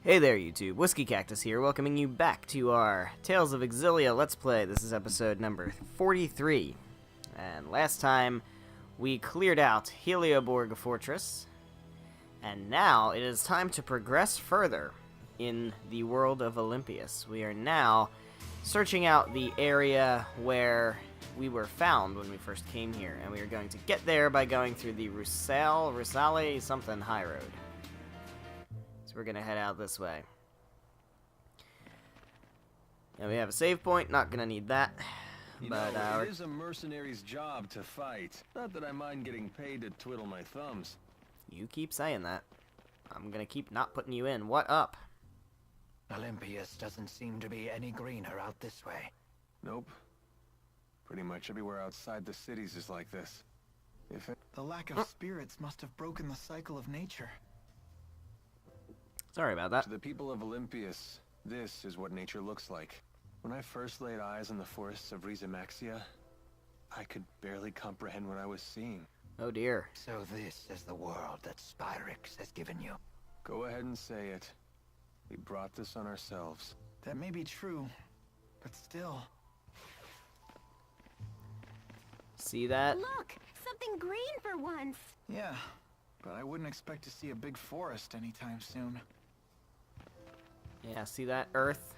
Hey there YouTube, WhiskeyCactus here, welcoming you back to our Tales of Xillia Let's Play. This is episode number 43. And last time, we cleared out Helioborg Fortress. And now, it is time to progress further in the world of Olympius. We are now searching out the area where we were found when we first came here. And we are going to get there by going through the Rusale something high road. So we're gonna head out this way. And we have a save point, not gonna need that. But it is a mercenary's job to fight. Not that I mind getting paid to twiddle my thumbs. You keep saying that. I'm gonna keep not putting you in. What up? Olympius doesn't seem to be any greener out this way. Nope. Pretty much everywhere outside the cities is like this. The lack of spirits must have broken the cycle of nature. Sorry about that. To the people of Olympius, this is what nature looks like. When I first laid eyes on the forests of Rizamaxia, I could barely comprehend what I was seeing. Oh dear. So this is the world that Spyrix has given you. Go ahead and say it. We brought this on ourselves. That may be true, but still. See that? Look! Something green for once! Yeah, but I wouldn't expect to see a big forest anytime soon. Yeah, see that, Earth?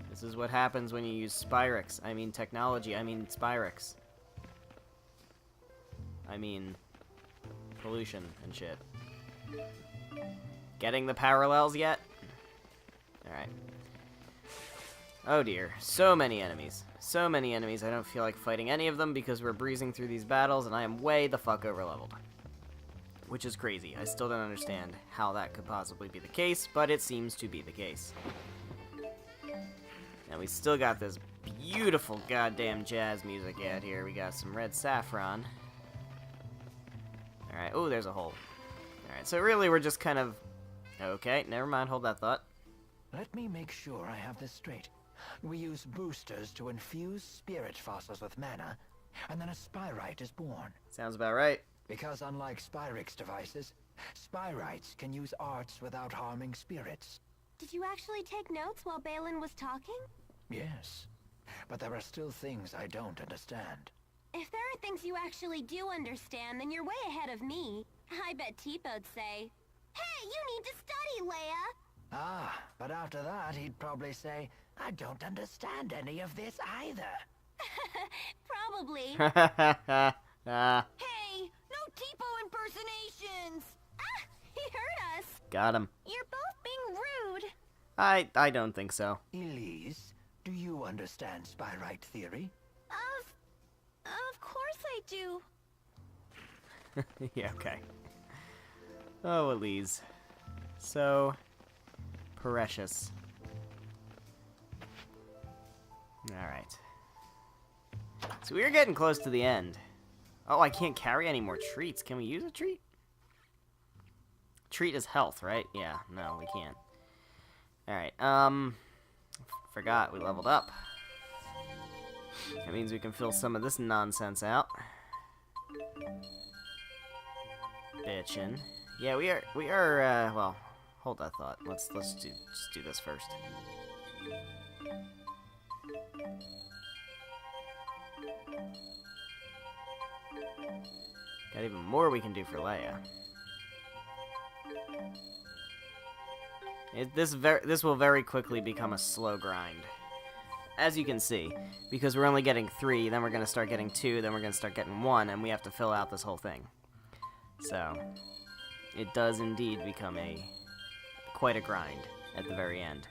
This is what happens when you use Spyrix. I mean technology, I mean Spyrix. I mean pollution and shit. Getting the parallels yet? Alright. Oh dear, so many enemies. So many enemies, I don't feel like fighting any of them because we're breezing through these battles and I am way the fuck overleveled. Which is crazy. I still don't understand how that could possibly be the case, but it seems to be the case. And we still got this beautiful goddamn jazz music out here. We got some red saffron. Alright, oh, there's a hole. Alright, so really we're just kind of... Okay, never mind, hold that thought. Let me make sure I have this straight. We use boosters to infuse spirit fossils with mana, and then a spyrite is born. Sounds about right. Because unlike Spyrix devices, spyrites can use arts without harming spirits. Did you actually take notes while Balin was talking? Yes, but there are still things I don't understand. If there are things you actually do understand, then you're way ahead of me. I bet Teepo'd say, "Hey, you need to study, Leia!" Ah, but after that he'd probably say, "I don't understand any of this either." Probably. Hey, no Teepo impersonations! Ah, he heard us! Got him. You're both being rude. I don't think so. Elise, do you understand spyrite theory? Of course I do. Yeah, okay. Oh, Elise. So precious. Alright. So we're getting close to the end. Oh, I can't carry any more treats. Can we use a treat? Treat is health, right? Yeah, no, we can't. Alright, forgot we leveled up. That means we can fill some of this nonsense out. Bitchin'. Yeah, we are, well, hold that thought. Let's just do this first. Got even more we can do for Leia. This will very quickly become a slow grind. As you can see, because we're only getting 3, then we're going to start getting 2, then we're going to start getting 1, and we have to fill out this whole thing. So, it does indeed become quite a grind at the very end.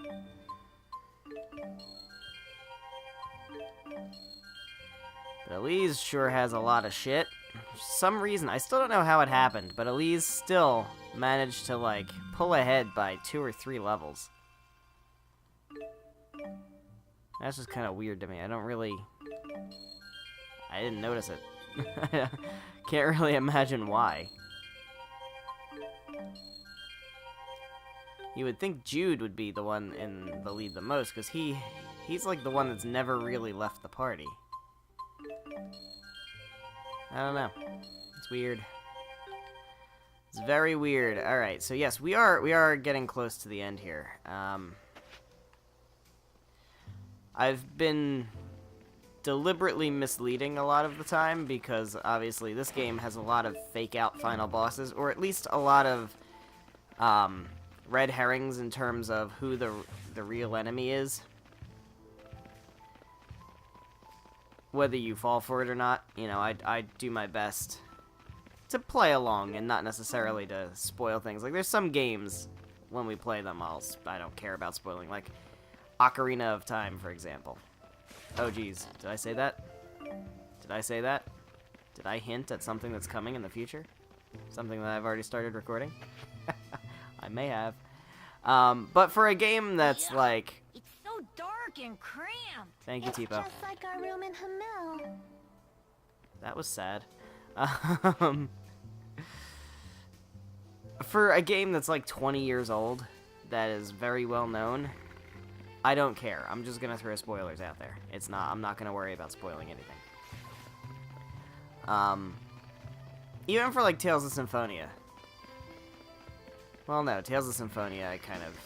But Elise sure has a lot of shit. For some reason, I still don't know how it happened, but Elise still managed to, like, pull ahead by 2 or 3 levels. That's just kind of weird to me. I didn't notice it. Can't really imagine why. You would think Jude would be the one in the lead the most, because he's like the one that's never really left the party. I don't know. It's weird. It's very weird. Alright, so yes, we are getting close to the end here. I've been deliberately misleading a lot of the time, because obviously this game has a lot of fake-out final bosses, or at least a lot of red herrings in terms of who the real enemy is. Whether you fall for it or not, you know, I do my best to play along and not necessarily to spoil things. Like, there's some games, when we play them, I don't care about spoiling. Like, Ocarina of Time, for example. Oh, geez. Did I say that? Did I say that? Did I hint at something that's coming in the future? Something that I've already started recording? I may have. But for a game that's like... It's so dark and cramped. Thank you, It's Tipo. just like our room in Hamel. That was sad. For a game that's like 20 years old, that is very well known, I don't care. I'm just gonna throw spoilers out there. I'm not gonna worry about spoiling anything. Even for like Tales of Symphonia. Well, no, Tales of Symphonia, I kind of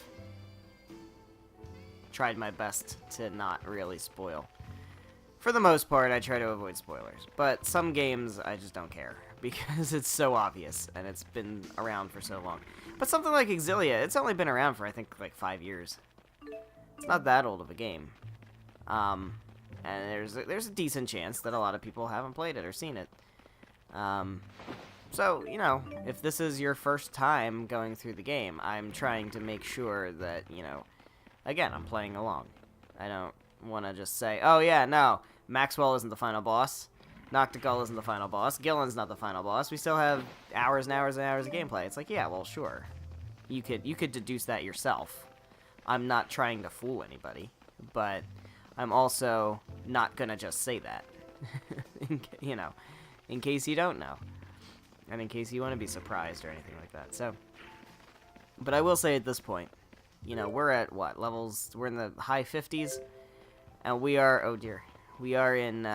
tried my best to not really spoil. For the most part, I try to avoid spoilers. But some games, I just don't care, because it's so obvious, and it's been around for so long. But something like Xillia, it's only been around for, I think, like 5 years. It's not that old of a game. And there's a decent chance that a lot of people haven't played it or seen it. So, you know, if this is your first time going through the game, I'm trying to make sure that, you know, again, I'm playing along. I don't want to just say, oh yeah, no, Maxwell isn't the final boss, Noctigal isn't the final boss, Gillen's not the final boss, we still have hours and hours and hours of gameplay. It's like, yeah, well, sure. You could deduce that yourself. I'm not trying to fool anybody, but I'm also not gonna just say that. You know, in case you don't know. And in case you want to be surprised or anything like that. So, but I will say at this point, you know, we're at what levels? We're in the high 50s, and we are, oh dear, we are in,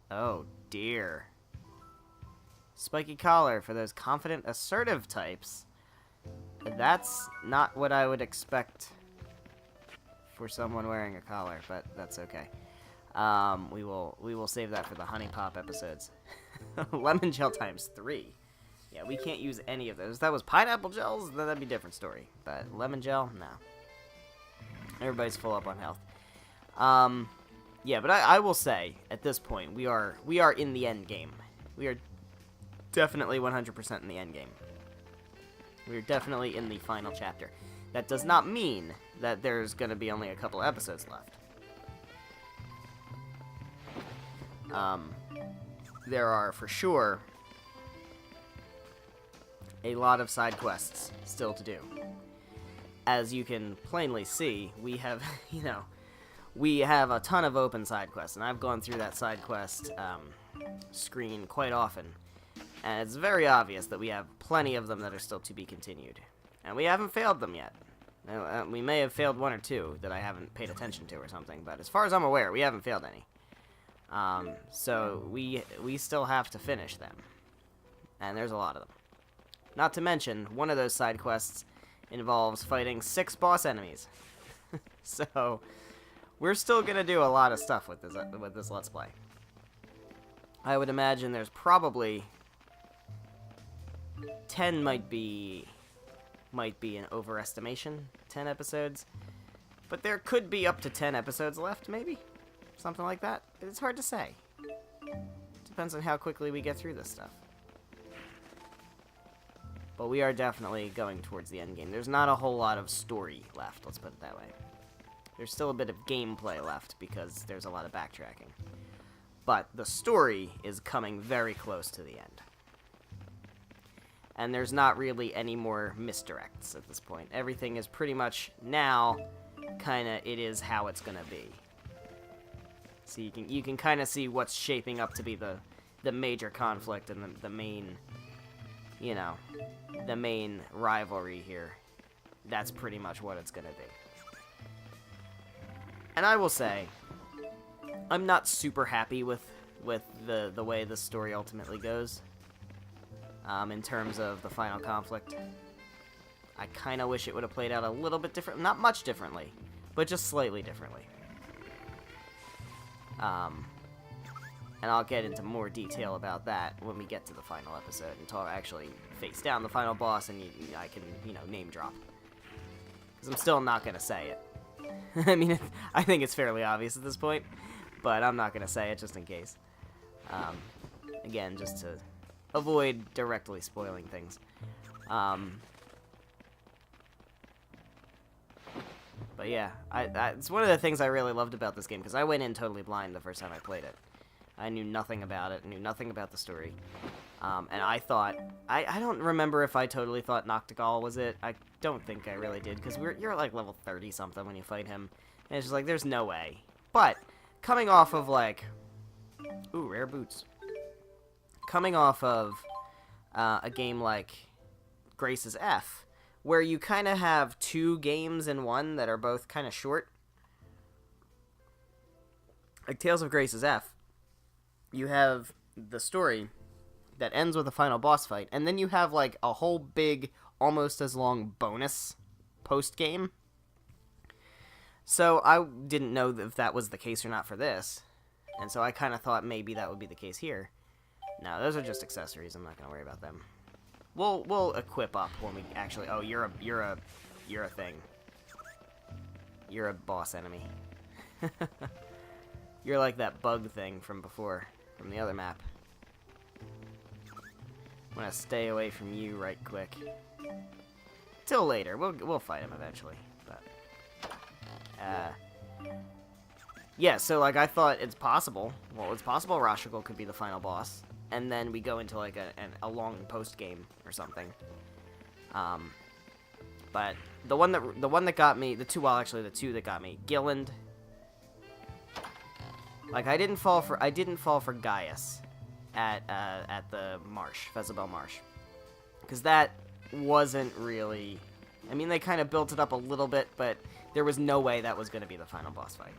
oh dear. Spiky collar for those confident, assertive types. That's not what I would expect for someone wearing a collar, but that's okay. We will save that for the honey pop episodes. Lemon gel times 3. Yeah, we can't use any of those. If that was pineapple gels, then that'd be a different story. But lemon gel, no. Everybody's full up on health. Yeah, but I will say at this point we are in the end game. We are definitely 100% in the end game. We are definitely in the final chapter. That does not mean that there's going to be only a couple episodes left. There are, for sure, a lot of side quests still to do. As you can plainly see, we have, you know, we have a ton of open side quests, and I've gone through that side quest screen quite often, and it's very obvious that we have plenty of them that are still to be continued. And we haven't failed them yet. We may have failed one or two that I haven't paid attention to or something, but as far as I'm aware, we haven't failed any. So we still have to finish them. And there's a lot of them. Not to mention, one of those side quests involves fighting 6 boss enemies. So, we're still gonna do a lot of stuff with this Let's Play. I would imagine there's probably 10 might be an overestimation, 10 episodes. But there could be up to 10 episodes left, maybe? Something like that. It's hard to say. Depends on how quickly we get through this stuff. But we are definitely going towards the end game. There's not a whole lot of story left, let's put it that way. There's still a bit of gameplay left because there's a lot of backtracking. But the story is coming very close to the end. And there's not really any more misdirects at this point. Everything is pretty much now kinda it is how it's gonna be. So you can kind of see what's shaping up to be the major conflict and the main, you know, the main rivalry here. That's pretty much what it's gonna be. And I will say, I'm not super happy with the way the story ultimately goes. in terms of the final conflict. I kind of wish it would have played out a little bit different. Not much differently, but just slightly differently. And I'll get into more detail about that when we get to the final episode and actually face down the final boss, and I can, name drop. Because I'm still not going to say it. I mean, I think it's fairly obvious at this point, but I'm not going to say it just in case. Again, just to avoid directly spoiling things. But yeah, it's one of the things I really loved about this game, because I went in totally blind the first time I played it. I knew nothing about it, knew nothing about the story. And I thought, I don't remember if I totally thought Noctigal was it. I don't think I really did, because you're at like level 30-something when you fight him. And it's just like, there's no way. But, coming off of like, ooh, rare boots. Coming off of a game like Grace's F, where you kind of have two games in one that are both kind of short. Like Tales of Grace's F, you have the story that ends with a final boss fight, and then you have like a whole big, almost as long bonus post-game. So I didn't know if that was the case or not for this, and so I kind of thought maybe that would be the case here. No, those are just accessories. I'm not gonna worry about them. We'll equip up when we actually. Oh, you're a thing. You're a boss enemy. You're like that bug thing from before, from the other map. I'm gonna stay away from you right quick. Till later. We'll fight him eventually. But yeah. So like I thought it's possible. Well, it's possible Rashigal could be the final boss. And then we go into like a long post game or something. But the one that got me, the two that got me, Gilland. Like I didn't fall for Gaius at the marsh, Fezabel Marsh, because that wasn't really. I mean, they kind of built it up a little bit, but there was no way that was going to be the final boss fight.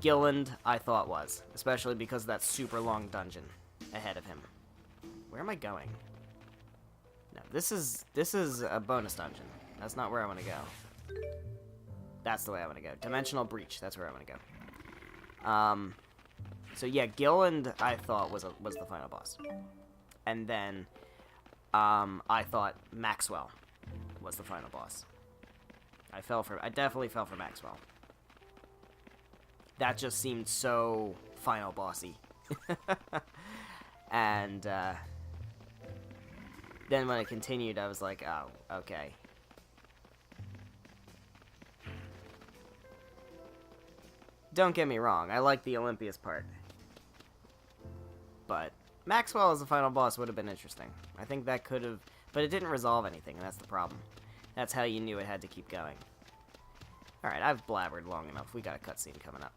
Gilland, I thought was, especially because of that super long dungeon ahead of him. Where am I going? No, this is a bonus dungeon. That's not where I want to go. That's the way I want to go. Dimensional Breach. That's where I want to go. So yeah, Gilland I thought was the final boss, and then I thought Maxwell was the final boss. I definitely fell for Maxwell. That just seemed so final bossy. And then when it continued, I was like, oh, okay. Don't get me wrong, I like the Olympias part. But Maxwell as the final boss would have been interesting. I think that could have, but it didn't resolve anything, and that's the problem. That's how you knew it had to keep going. Alright, I've blabbered long enough. We got a cutscene coming up.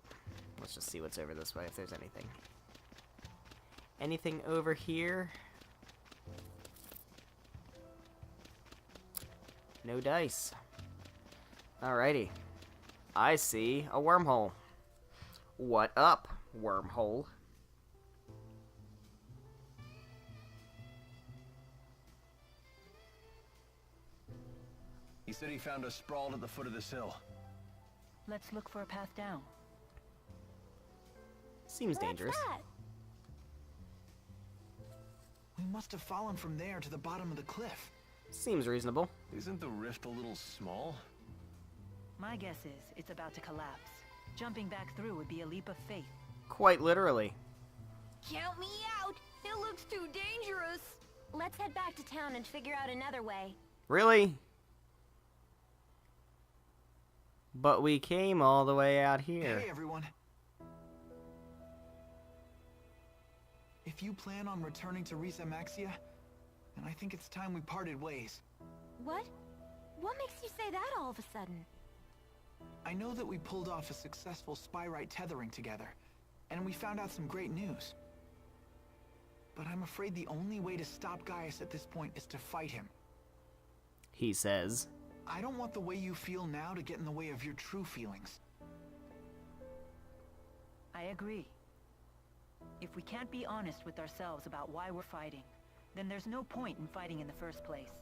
Let's just see what's over this way, if there's anything. Anything over here? No dice. Alrighty. I see a wormhole. What up, wormhole? He said he found us sprawled at the foot of this hill. Let's look for a path down. Seems dangerous. What's that? We must have fallen from there to the bottom of the cliff. Seems reasonable. Isn't the rift a little small? My guess is it's about to collapse. Jumping back through would be a leap of faith. Quite literally. Count me out! It looks too dangerous! Let's head back to town and figure out another way. Really? But we came all the way out here. Hey, everyone. If you plan on returning to Riza Maxia, then I think it's time we parted ways. What? What makes you say that all of a sudden? I know that we pulled off a successful Spyrite tethering together, and we found out some great news. But I'm afraid the only way to stop Gaius at this point is to fight him. He says. I don't want the way you feel now to get in the way of your true feelings. I agree. If we can't be honest with ourselves about why we're fighting, then there's no point in fighting in the first place.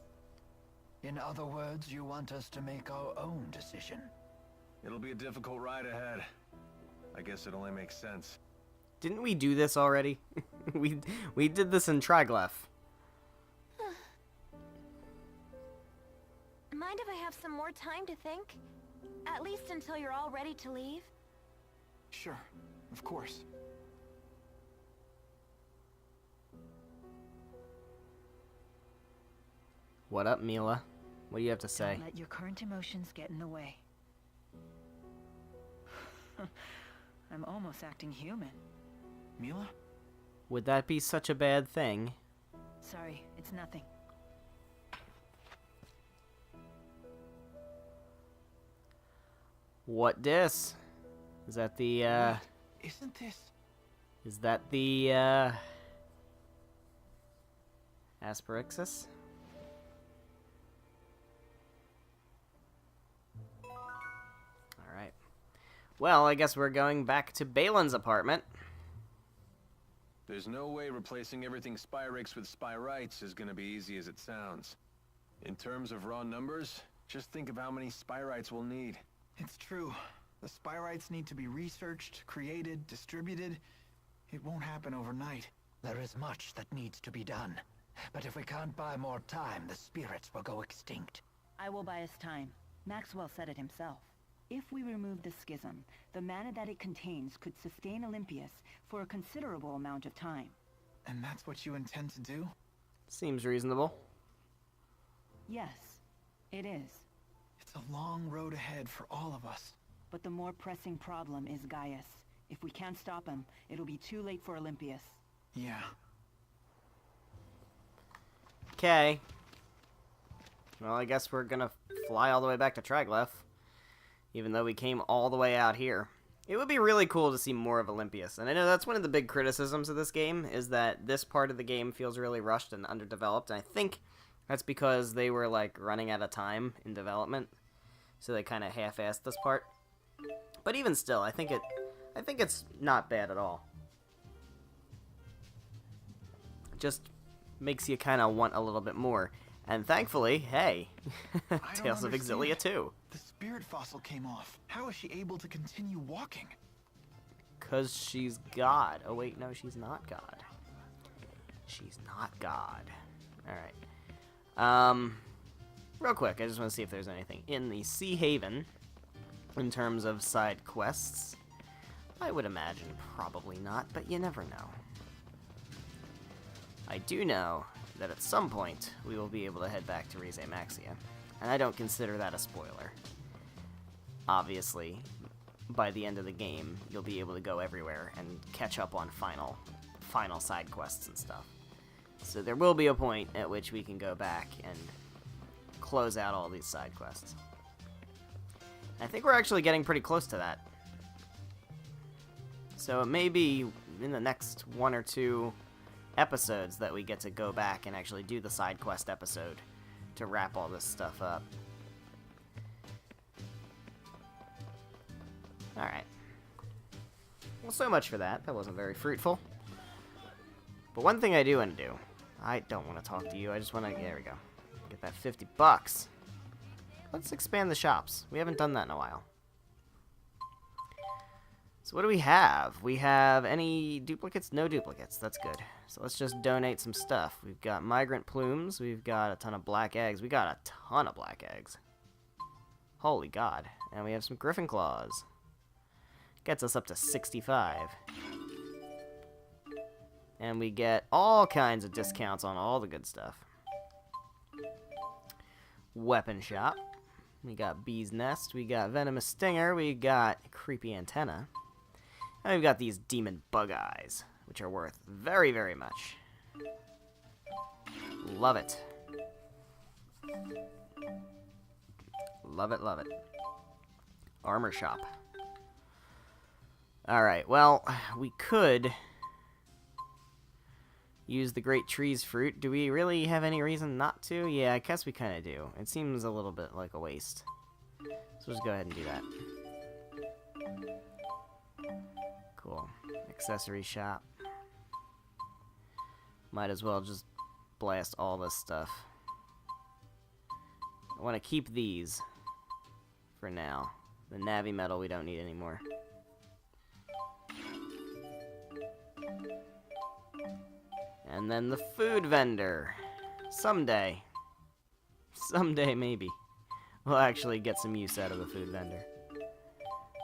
In other words, you want us to make our own decision. It'll be a difficult ride ahead. I guess it only makes sense. Didn't we do this already? we did this in Triglav. Mind if I have some more time to think? At least until you're all ready to leave? Sure, of course. What up, Mila? What do you have to say? Don't let your current emotions get in the way. I'm almost acting human. Mila? Would that be such a bad thing? Sorry, it's nothing. What dis? Is that the, Wait, isn't this... Is that the, Asperixis? Alright. Well, I guess we're going back to Balin's apartment. There's no way replacing everything Spyrix with Spyrites is gonna be easy as it sounds. In terms of raw numbers, just think of how many Spyrites we'll need. It's true. The Spyrites need to be researched, created, distributed. It won't happen overnight. There is much that needs to be done. But if we can't buy more time, the spirits will go extinct. I will buy us time. Maxwell said it himself. If we remove the schism, the mana that it contains could sustain Olympius for a considerable amount of time. And that's what you intend to do? Seems reasonable. Yes, it is. It's a long road ahead for all of us. But the more pressing problem is Gaius. If we can't stop him, it'll be too late for Olympius. Yeah. Okay. Well, I guess we're gonna fly all the way back to Triglav, even though we came all the way out here. It would be really cool to see more of Olympius, and I know that's one of the big criticisms of this game, is that this part of the game feels really rushed and underdeveloped, and I think that's because they were, like, running out of time in development, so they kind of half-assed this part. But even still, I think it's not bad at all. It just makes you kind of want a little bit more. And thankfully, hey, Tales of Xillia 2. The spirit fossil came off. How is she able to continue walking? 'Cause she's God. Oh wait, no, she's not God. She's not God. Alright. Real quick, I just want to see if there's anything in the Sea Haven in terms of side quests. I would imagine probably not, but you never know. I do know that at some point we will be able to head back to Maxia, and I don't consider that a spoiler. Obviously, by the end of the game, you'll be able to go everywhere and catch up on final side quests and stuff. So there will be a point at which we can go back and close out all these side quests. I think we're actually getting pretty close to that. So it may be in the next 1 or 2 episodes that we get to go back and actually do the side quest episode to wrap all this stuff up. Alright. Well, so much for that. That wasn't very fruitful. But one thing I do want to do, I don't want to talk to you, I just want to, there we go, get that $50. Let's expand the shops. We haven't done that in a while. So what do we have? We have any duplicates? No duplicates. That's good. So let's just donate some stuff. We've got migrant plumes. We've got a ton of black eggs. We got a ton of black eggs. Holy God. And we have some griffin claws. Gets us up to 65. And we get all kinds of discounts on all the good stuff. Weapon shop. We got Bee's Nest, we got Venomous Stinger, we got Creepy Antenna. And we've got these Demon Bug Eyes, which are worth very, very much. Love it. Love it, love it. Armor shop. Alright, well, we could use the Great Trees fruit. Do we really have any reason not to? Yeah, I guess we kind of do. It seems a little bit like a waste. So let's go ahead and do that. Cool. Accessory shop. Might as well just blast all this stuff. I want to keep these for now. The Navi metal we don't need anymore. And then the food vendor. Someday. Someday, maybe. We'll actually get some use out of the food vendor.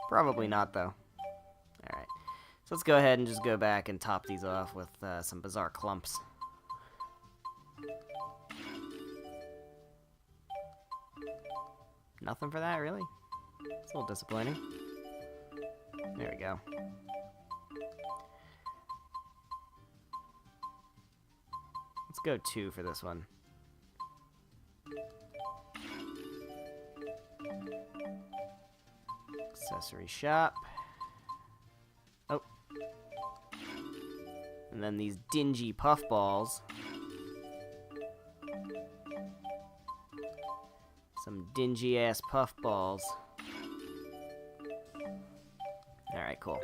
Probably not, though. Alright. So let's go ahead and just go back and top these off with some bizarre clumps. Nothing for that, really? It's a little disappointing. There we go. Let's go 2 for this one. Accessory shop. Oh. And then these dingy puffballs. Some dingy ass puffballs. Alright, cool.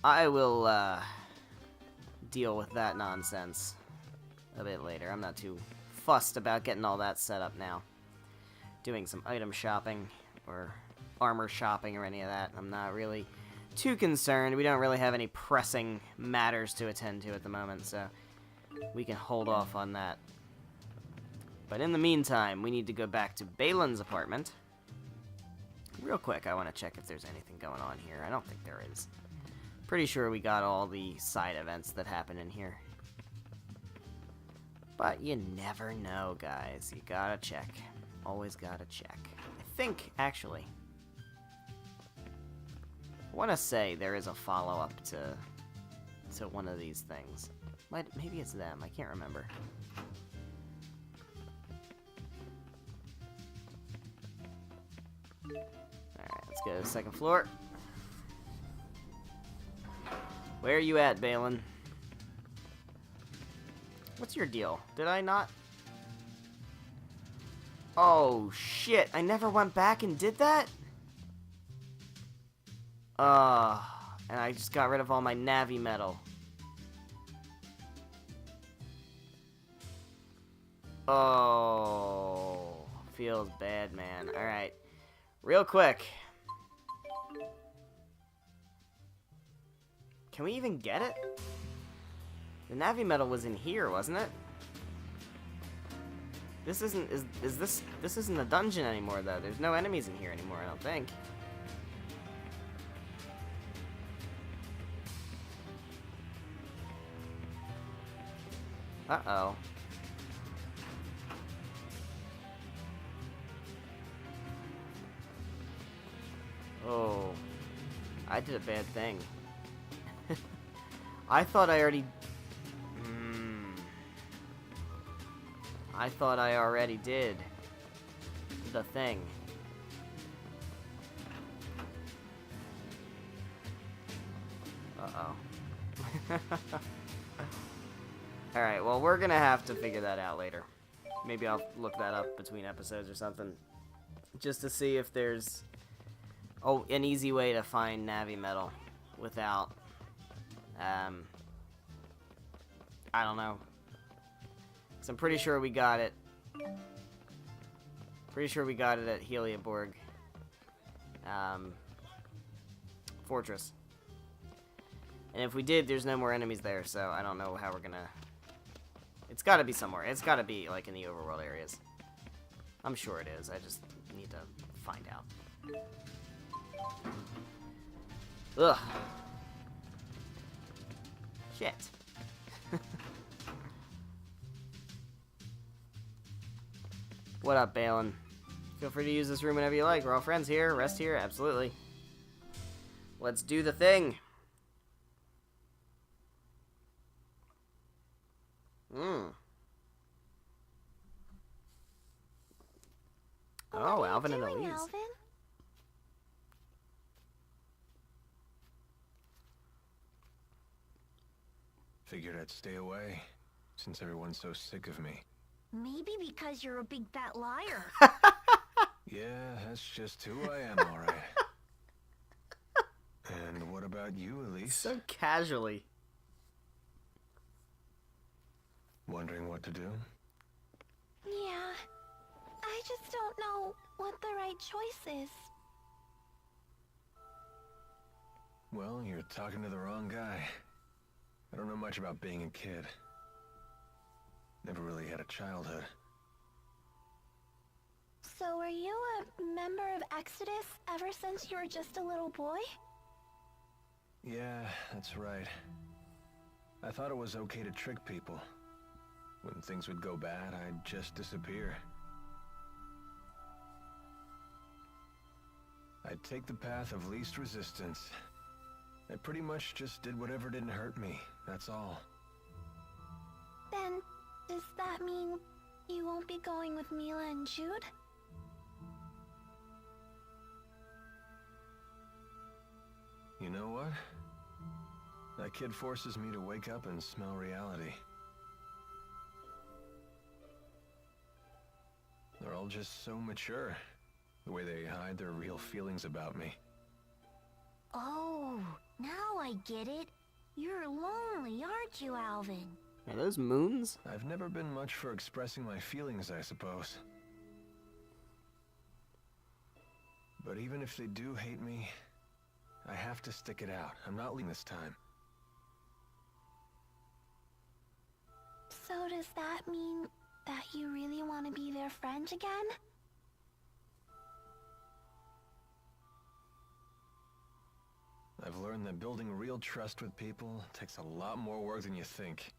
I will deal with that nonsense a bit later. I'm not too fussed about getting all that set up now. Doing some item shopping or armor shopping or any of that. I'm not really too concerned. We don't really have any pressing matters to attend to at the moment, so we can hold off on that. But in the meantime, we need to go back to Balin's apartment. Real quick, I want to check if there's anything going on here. I don't think there is. Pretty sure we got all the side events that happen in here. But you never know, guys. You gotta check. Always gotta check. I think, actually, I want to say there is a follow-up to one of these things. Maybe it's them. I can't remember. Alright, let's go to the second floor. Where are you at, Balin? What's your deal? Did I not? Oh, shit. I never went back and did that? And I just got rid of all my Navi metal. Oh, feels bad, man. Alright. Real quick. Can we even get it? The Navi metal was in here, wasn't it? This isn't, this isn't a dungeon anymore, though. There's no enemies in here anymore, I don't think. Uh-oh. Oh. I did a bad thing. I thought I already... I thought I already did the thing. Uh-oh. Alright, well, we're gonna have to figure that out later. Maybe I'll look that up between episodes or something. Just to see if there's... Oh, an easy way to find Navi metal without... I don't know. So I'm pretty sure we got it. Pretty sure we got it at Xillia Fortress. And if we did, there's no more enemies there, so I don't know how we're gonna... It's gotta be somewhere. It's gotta be, like, in the overworld areas. I'm sure it is. I just need to find out. Ugh. Shit. What up, Balin? Feel free to use this room whenever you like. We're all friends here. Rest here. Absolutely. Let's do the thing. Oh, Alvin and Elise. Alvin? Figured I'd stay away, since everyone's so sick of me. Maybe because you're a big fat liar. Yeah, that's just who I am, alright. And what about you, Elise? So casually. Wondering what to do? Yeah. I just don't know what the right choice is. Well, you're talking to the wrong guy. I don't know much about being a kid. Never really had a childhood. So were you a member of Exodus ever since you were just a little boy? Yeah, that's right. I thought it was okay to trick people. When things would go bad, I'd just disappear. I'd take the path of least resistance. I pretty much just did whatever didn't hurt me, that's all. Then, does that mean you won't be going with Mila and Jude? You know what? That kid forces me to wake up and smell reality. They're all just so mature, the way they hide their real feelings about me. Oh, now I get it. You're lonely, aren't you, Alvin? Are those moons? I've never been much for expressing my feelings, I suppose. But even if they do hate me, I have to stick it out. I'm not leaving this time. So does that mean that you really want to be their friend again? I've learned that building real trust with people takes a lot more work than you think.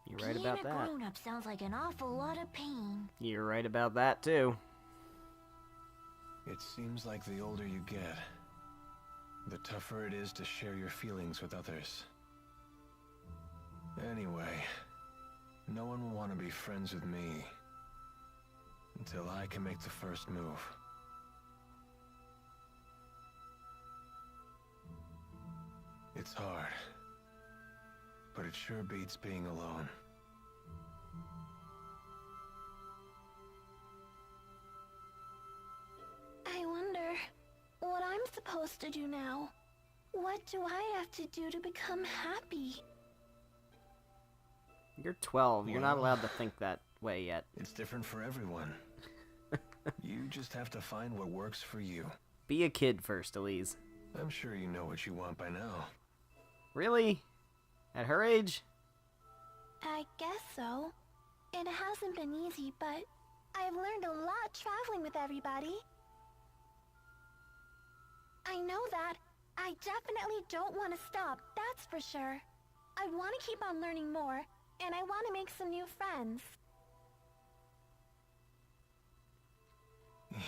You're right about Being a that. grown-up sounds like an awful lot of pain. You're right about that, too. It seems like the older you get, the tougher it is to share your feelings with others. Anyway, no one will want to be friends with me until I can make the first move. It's hard, but it sure beats being alone. I wonder what I'm supposed to do now. What do I have to do to become happy? You're 12. You're not Well, allowed to think that way yet. It's different for everyone. You just have to find what works for you. Be a kid first, Elise. I'm sure you know what you want by now. Really? At her age? I guess so. It hasn't been easy, but I've learned a lot traveling with everybody. I know that. I definitely don't want to stop, that's for sure. I want to keep on learning more, and I want to make some new friends.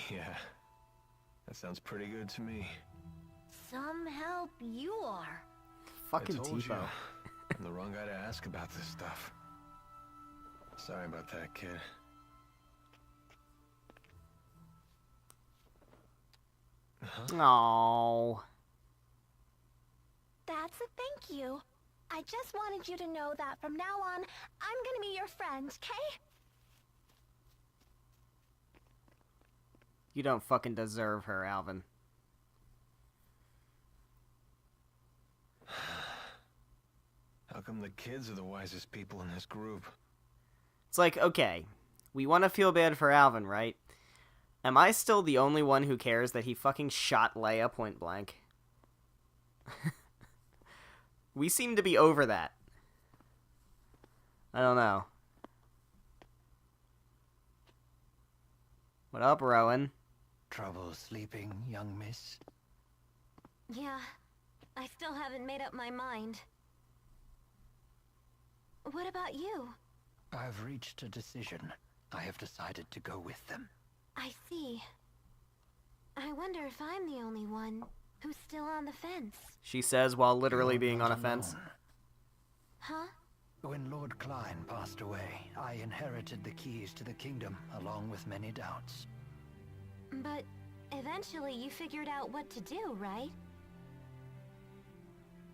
Yeah, that sounds pretty good to me. Some help you are. Fucking I told you, Tipo. I'm the wrong guy to ask about this stuff. Sorry about that, kid. Huh? Aww. That's a thank you. I just wanted you to know that from now on, I'm gonna be your friend, okay? You don't fucking deserve her, Alvin. How come the kids are the wisest people in this group? It's like, okay, we want to feel bad for Alvin, right? Am I still the only one who cares that he fucking shot Leia point blank? We seem to be over that. I don't know. What up, Rowan? Trouble sleeping, young miss? Yeah, I still haven't made up my mind. What about you? I've reached a decision. I have decided to go with them. I see. I wonder if I'm the only one who's still on the fence. She says while literally You're being on not a fence. alone. Huh? When Lord Klein passed away, I inherited the keys to the kingdom, along with many doubts. But eventually you figured out what to do, right?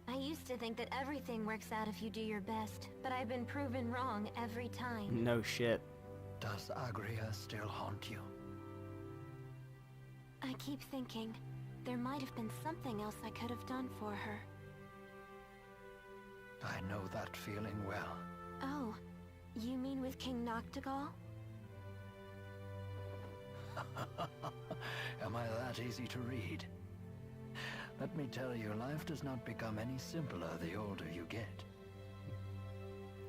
I used to think that everything works out if you do your best, but I've been proven wrong every time. No shit. Does Agria still haunt you? I keep thinking there might have been something else I could have done for her. I know that feeling well. Oh, you mean with King Noctigal? Am I that easy to read? Let me tell you, life does not become any simpler the older you get.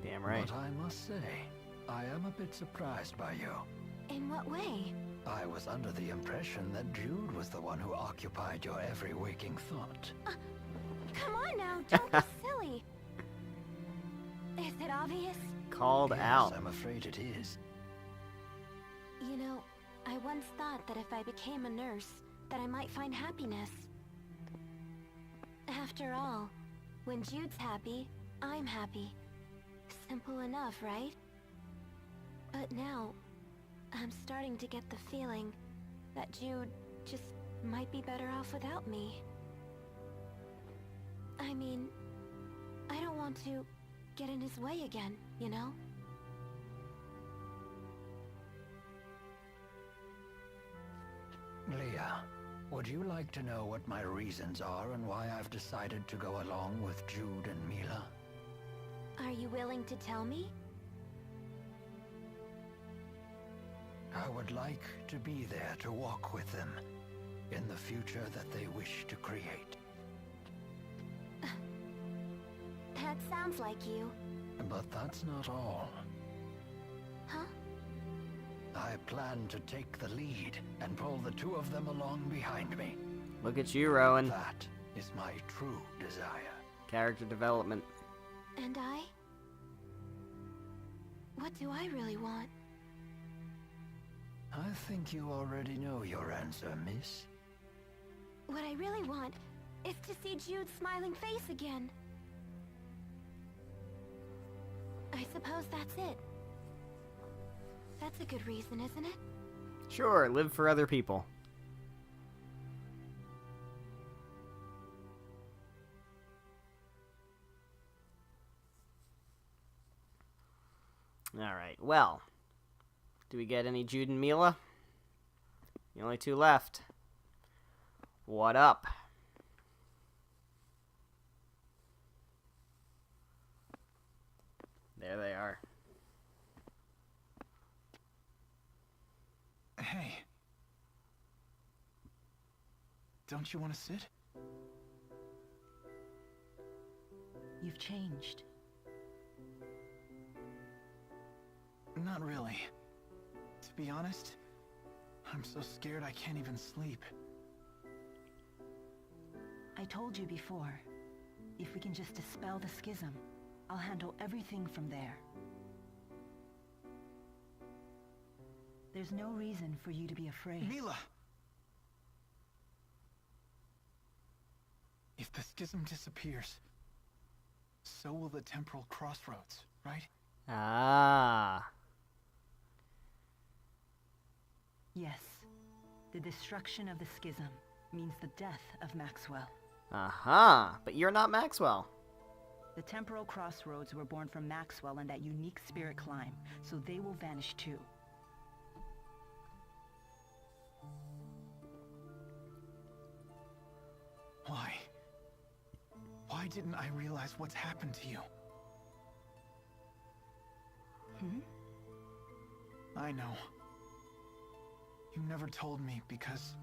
Damn right. But I must say, I am a bit surprised by you. In what way? I was under the impression that Jude was the one who occupied your every waking thought. Come on now, don't be silly. Is it obvious? Called Yes, out. I'm afraid it is. You know, I once thought that if I became a nurse, that I might find happiness. After all, when Jude's happy, I'm happy. Simple enough, right? But now, I'm starting to get the feeling that Jude just might be better off without me. I mean, I don't want to get in his way again, you know? Leah, would you like to know what my reasons are and why I've decided to go along with Jude and Mila? Are you willing to tell me? I would like to be there to walk with them in the future that they wish to create. That sounds like you. But that's not all. Huh? I plan to take the lead and pull the two of them along behind me. Look at you, Rowan. That is my true desire. Character development. And I? What do I really want? I think you already know your answer, miss. What I really want is to see Jude's smiling face again. I suppose that's it. That's a good reason, isn't it? Sure, live for other people. Alright, well. Do we get any Jude and Mila? The only two left. What up? There they are. Hey. Don't you want to sit? You've changed. Not really. To be honest, I'm so scared I can't even sleep. I told you before, if we can just dispel the schism, I'll handle everything from there. There's no reason for you to be afraid. Mila! If the schism disappears, so will the temporal crossroads, right? Ah. Yes. The destruction of the schism means the death of Maxwell. Uh-huh. But you're not Maxwell. The temporal crossroads were born from Maxwell and that unique spirit climb, so they will vanish too. Why? Why didn't I realize what's happened to you? I know. You never told me because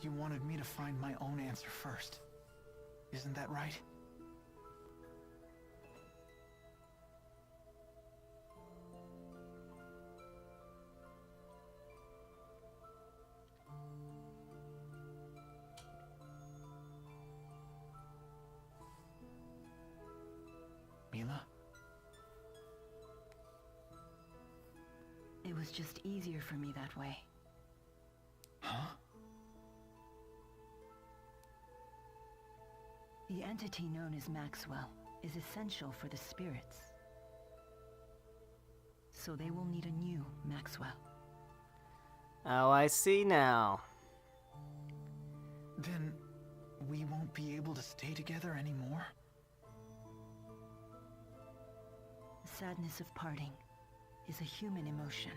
you wanted me to find my own answer first. Isn't that right? Mila? It was just easier for me that way. Huh? The entity known as Maxwell is essential for the spirits. So they will need a new Maxwell. Oh, I see now. Then we won't be able to stay together anymore? The sadness of parting is a human emotion.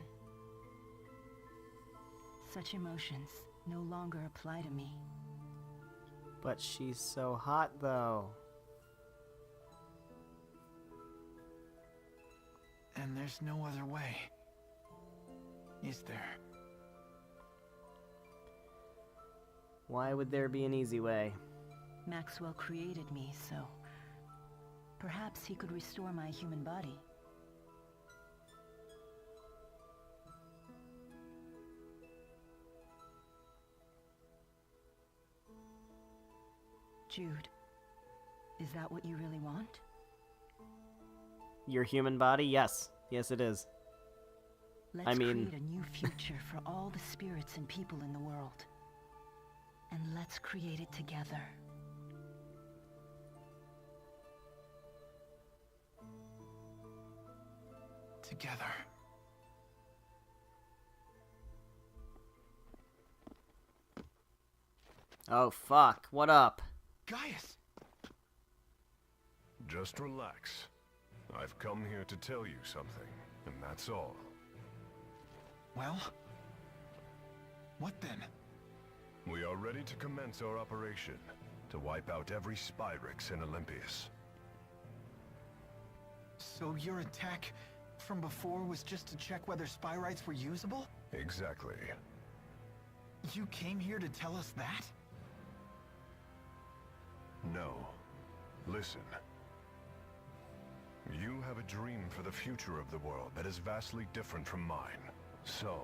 Such emotions no longer apply to me. But she's so hot, though. And there's no other way. Is there? Why would there be an easy way? Maxwell created me, so perhaps he could restore my human body. Jude, is that what you really want? Your human body? Yes. Yes, it is. Let's create a new future for all the spirits and people in the world. And let's create it together. Together. Oh, fuck. What up? Gaius! Just relax. I've come here to tell you something, and that's all. Well? What then? We are ready to commence our operation, to wipe out every Spyrix in Olympias. So your attack from before was just to check whether Spyrites were usable? Exactly. You came here to tell us that? No. Listen. You have a dream for the future of the world that is vastly different from mine. So...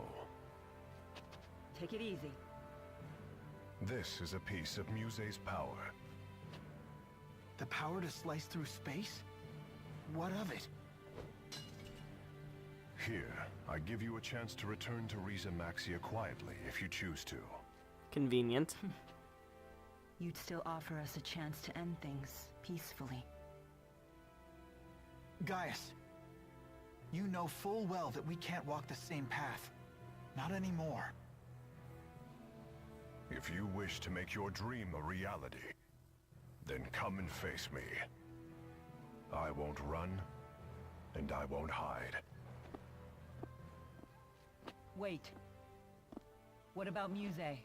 Take it easy. this is a piece of Muse's power. The power to slice through space? What of it? Here, I give you a chance to return to Riza Maxia quietly, if you choose to. Convenient. You'd still offer us a chance to end things peacefully. Gaius, you know full well that we can't walk the same path. Not anymore. If you wish to make your dream a reality, then come and face me. I won't run, and I won't hide. Wait. What about Muse?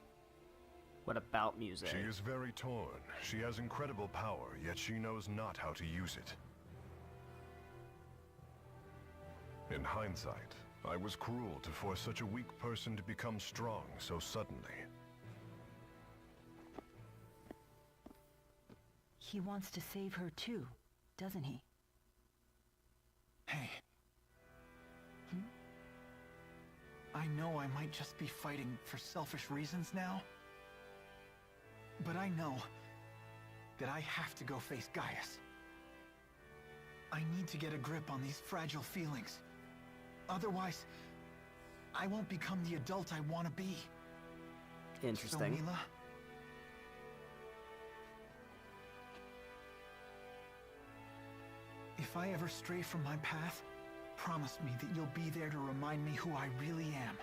What about music? She is very torn. She has incredible power, yet she knows not how to use it. In hindsight, I was cruel to force such a weak person to become strong so suddenly. He wants to save her too, doesn't he? Hey. I know I might just be fighting for selfish reasons now, but I know that I have to go face Gaius. I need to get a grip on these fragile feelings. Otherwise, I won't become the adult I want to be. Interesting. So, Mila, if I ever stray from my path, promise me that you'll be there to remind me who I really am.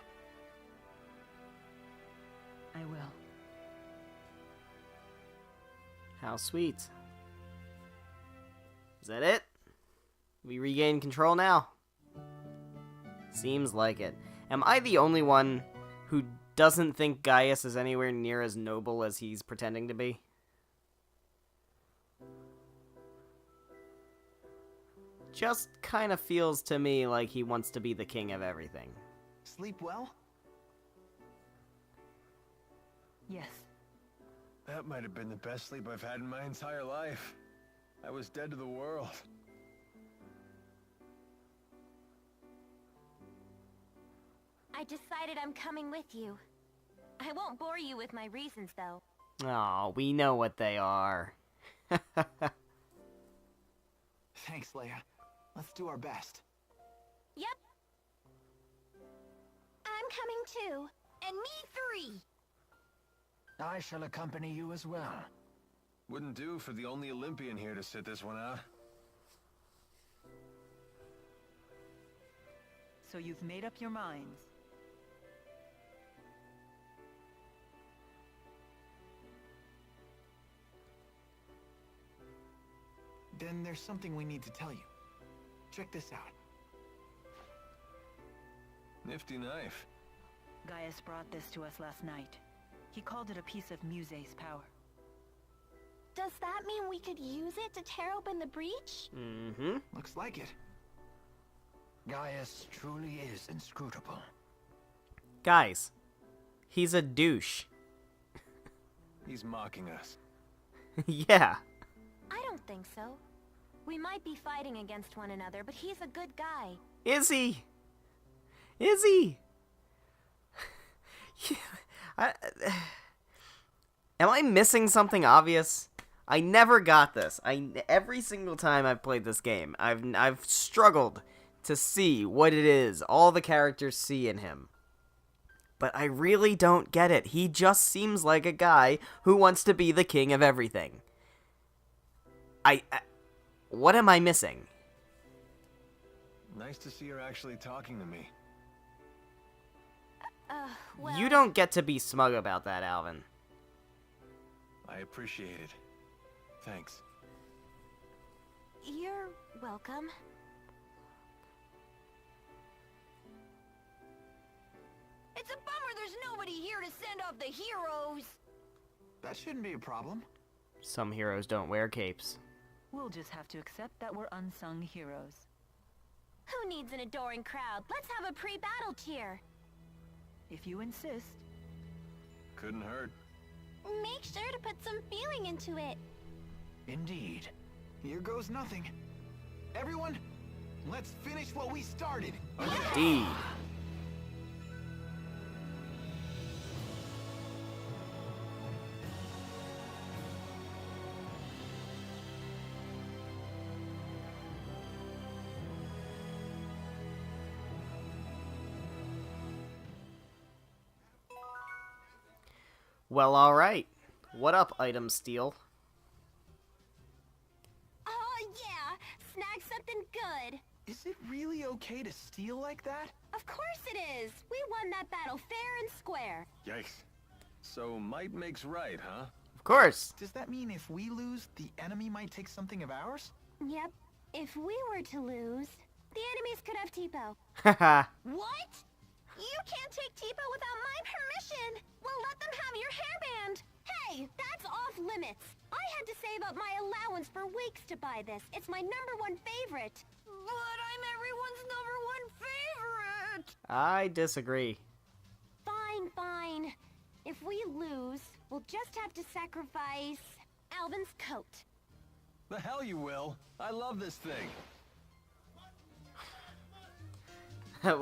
I will. How sweet. Is that it? We regain control now? Seems like it. Am I the only one who doesn't think Gaius is anywhere near as noble as he's pretending to be? Just kind of feels to me like he wants to be the king of everything. Sleep well? Yes. That might have been the best sleep I've had in my entire life. I was dead to the world. I decided I'm coming with you. I won't bore you with my reasons, though. Oh, we know what they are. Thanks, Leia. Let's do our best. Yep. I'm coming too. And me 3. I shall accompany you as well. Wouldn't do for the only Olympian here to sit this one out. So you've made up your minds. Then there's something we need to tell you. Check this out. Nifty knife. Gaius brought this to us last night. He called it a piece of Muse's power. Does that mean we could use it to tear open the breach? Mm-hmm. Looks like it. Gaius truly is inscrutable. Guys, he's a douche. He's mocking us. Yeah. I don't think so. We might be fighting against one another, but he's a good guy. Is he? Is he? Am I missing something obvious? I never got this. Every single time I've played this game, I've struggled to see what it is all the characters see in him. But I really don't get it. He just seems like a guy who wants to be the king of everything. What am I missing? Nice to see her actually talking to me. Well... You don't get to be smug about that, Alvin. I appreciate it. Thanks. You're welcome. It's a bummer there's nobody here to send off the heroes. That shouldn't be a problem. Some heroes don't wear capes. We'll just have to accept that we're unsung heroes. Who needs an adoring crowd? Let's have a pre-battle cheer. If you insist. Couldn't hurt. Make sure to put some feeling into it. Indeed. Here goes nothing. Everyone, let's finish what we started. Indeed. Well, alright. What up, item steal? Oh, yeah. Snag something good. Is it really okay to steal like that? Of course it is. We won that battle fair and square. Yikes. So might makes right, huh? Of course. Does that mean if we lose, the enemy might take something of ours? Yep. If we were to lose, the enemies could have Tipo. Haha. What? You can't take Tipo without my permission. We'll let them have your hairband. Hey, that's off limits. I had to save up my allowance for weeks to buy this. It's my #1 favorite. But I'm everyone's #1 favorite. I disagree. Fine, fine. If we lose, we'll just have to sacrifice Alvin's coat. The hell you will. I love this thing. That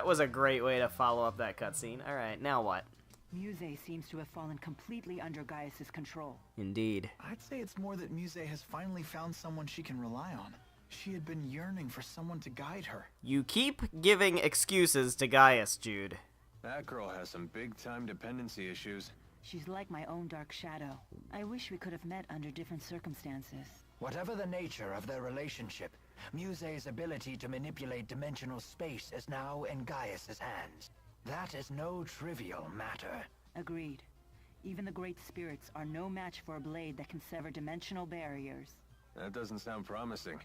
was a great way to follow up that cutscene. Alright, now what? Muse seems to have fallen completely under Gaius's control. Indeed. I'd say it's more that Muse has finally found someone she can rely on. She had been yearning for someone to guide her. You keep giving excuses to Gaius, Jude. That girl has some big-time dependency issues. She's like my own dark shadow. I wish we could have met under different circumstances. Whatever the nature of their relationship, Muse's ability to manipulate dimensional space is now in Gaius's hands. That is no trivial matter. Agreed. Even the great spirits are no match for a blade that can sever dimensional barriers. That doesn't sound promising.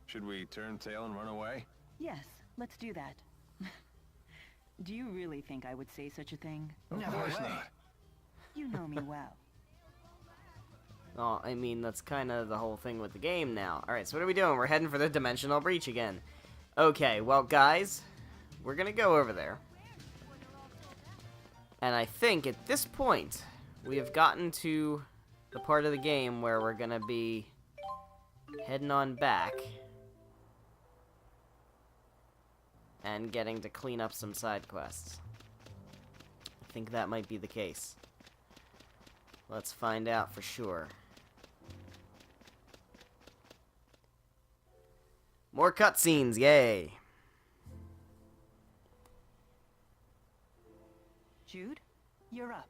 Should we turn tail and run away? Yes, let's do that. Do you really think I would say such a thing? Of Never course way. not. You know me well. Oh, I mean, that's kind of the whole thing with the game now. Alright, so what are we doing? We're heading for the dimensional breach again. Okay, well, guys, we're gonna go over there. And I think at this point, we have gotten to the part of the game where we're gonna be heading on back and getting to clean up some side quests. I think that might be the case. Let's find out for sure. More cutscenes, yay! Jude, you're up.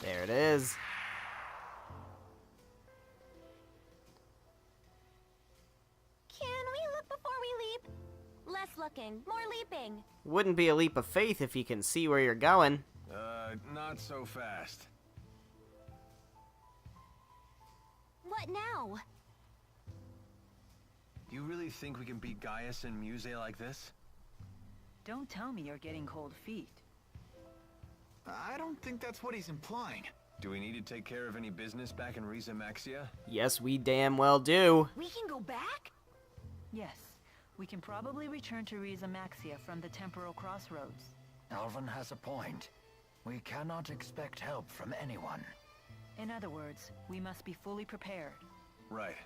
There it is. Can we look before we leap? Less looking, more leaping. Wouldn't be a leap of faith if you can see where you're going. Not so fast. What now? You really think we can beat Gaius and Muse like this? Don't tell me you're getting cold feet. I don't think that's what he's implying. Do we need to take care of any business back in Riza Maxia? Yes, we damn well do. We can go back? Yes, we can probably return to Riza Maxia from the temporal crossroads. Alvin has a point. We cannot expect help from anyone. In other words, we must be fully prepared. Right.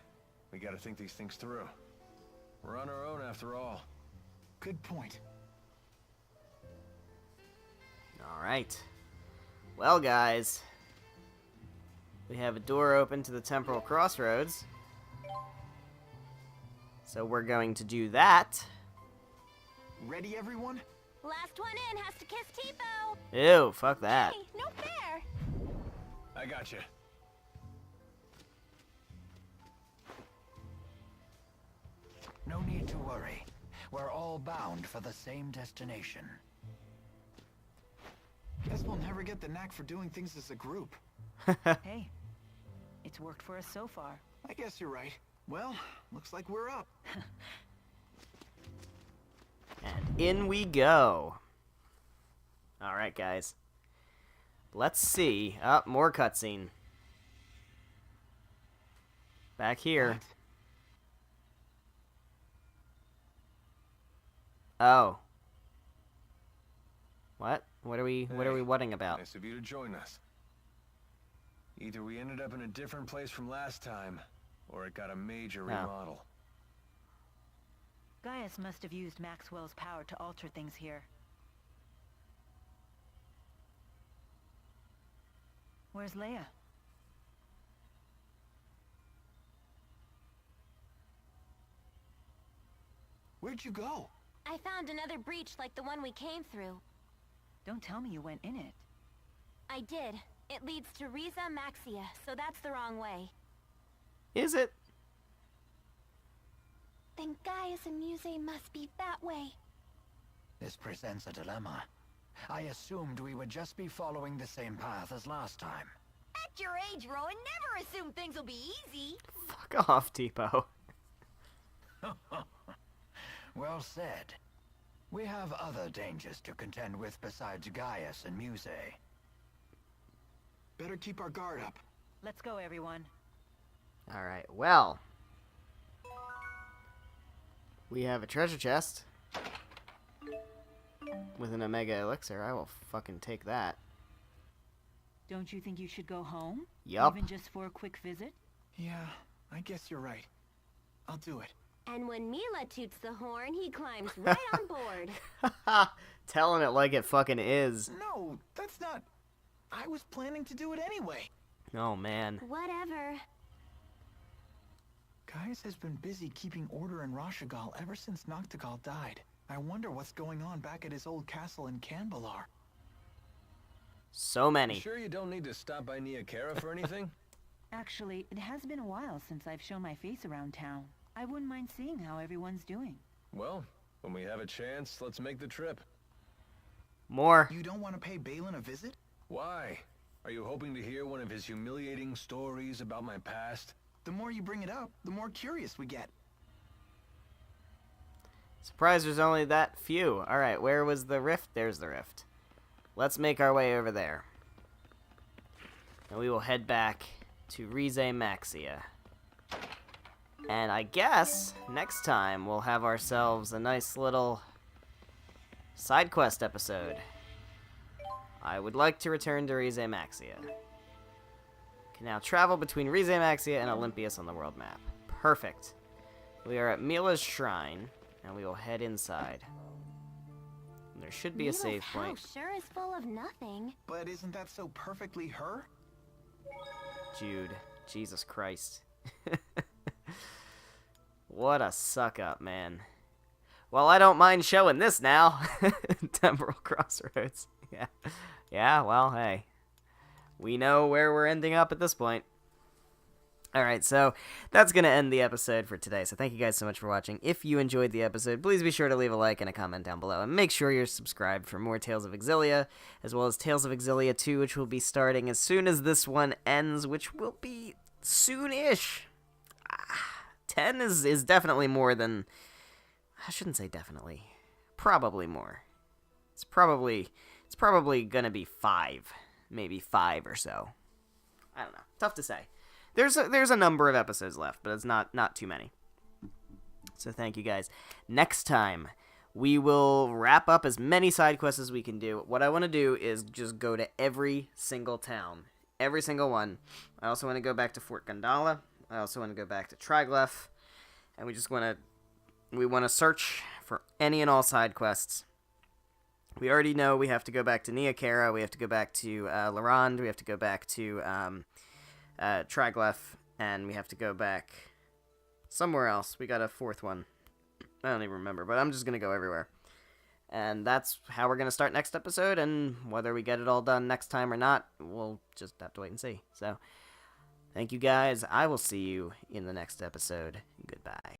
We gotta think these things through. We're on our own after all. Good point. Alright. Well, guys. We have a door open to the temporal crossroads. So we're going to do that. Ready, everyone? Last one in has to kiss Tipo. Ew, fuck that. Hey, no fair. I gotcha. No need to worry. We're all bound for the same destination. Guess we'll never get the knack for doing things as a group. Hey, it's worked for us so far. I guess you're right. Well, looks like we're up. And in we go. Alright, guys. Let's see. Oh, more cutscene. Back here. What? Oh. What? What are we whatting about? Nice of you to join us. Either we ended up in a different place from last time, or it got a major remodel. Gaius must have used Maxwell's power to alter things here. Where's Leia? Where'd you go? I found another breach like the one we came through. Don't tell me you went in it. I did. It leads to Riza Maxia, so that's the wrong way. Is it? Then Gaius and Muse must be that way. This presents a dilemma. I assumed we would just be following the same path as last time. At your age, Rowan, never assume things will be easy. Fuck off, Tipo. Well said. We have other dangers to contend with besides Gaius and Muse. Better keep our guard up. Let's go, everyone. Alright, well. We have a treasure chest. With an Omega Elixir. I will fucking take that. Don't you think you should go home? Yup. Even just for a quick visit? Yeah, I guess you're right. I'll do it. And when Mila toots the horn, he climbs right on board. Telling it like it fucking is. No, that's not... I was planning to do it anyway. Oh, man. Whatever. Gaius has been busy keeping order in Rashagal ever since Noctigal died. I wonder what's going on back at his old castle in Canbalar. So many. You sure you don't need to stop by Nia Kara for anything? Actually, it has been a while since I've shown my face around town. I wouldn't mind seeing how everyone's doing. Well, when we have a chance, let's make the trip. More. You don't want to pay Balin a visit? Why? Are you hoping to hear one of his humiliating stories about my past? The more you bring it up, the more curious we get. Surprised there's only that few. Alright, where was the rift? There's the rift. Let's make our way over there. And we will head back to Rize Maxia. And I guess next time we'll have ourselves a nice little side quest episode. I would like to return to Rize Maxia. Can now travel between Rize Maxia and Olympias on the world map. Perfect. We are at Mila's shrine, and we will head inside. And there should be a Mila's save point. house sure is full of nothing. But isn't that so perfectly her? Jude, Jesus Christ. What a suck-up, man. Well, I don't mind showing this now. Temporal Crossroads. Yeah. Yeah, well, hey. We know where we're ending up at this point. Alright, so that's going to end the episode for today. So thank you guys so much for watching. If you enjoyed the episode, please be sure to leave a like and a comment down below. And make sure you're subscribed for more Tales of Xillia, as well as Tales of Xillia 2, which will be starting as soon as this one ends, which will be soon-ish. 10 is definitely more than... I shouldn't say definitely. Probably more. It's probably It's probably gonna be 5. Maybe 5 or so. I don't know. Tough to say. There's a number of episodes left, but it's not too many. So thank you guys. Next time, we will wrap up as many side quests as we can do. What I want to do is just go to every single town. Every single one. I also want to go back to Fort Gandala. I also want to go back to Triglav. And we want to search for any and all side quests. We already know we have to go back to Neokara. We have to go back to Larand. We have to go back to Triglav. And we have to go back somewhere else. We got a 4th one. I don't even remember, but I'm just going to go everywhere. And that's how we're going to start next episode, and whether we get it all done next time or not, we'll just have to wait and see. So, thank you guys. I will see you in the next episode. Goodbye.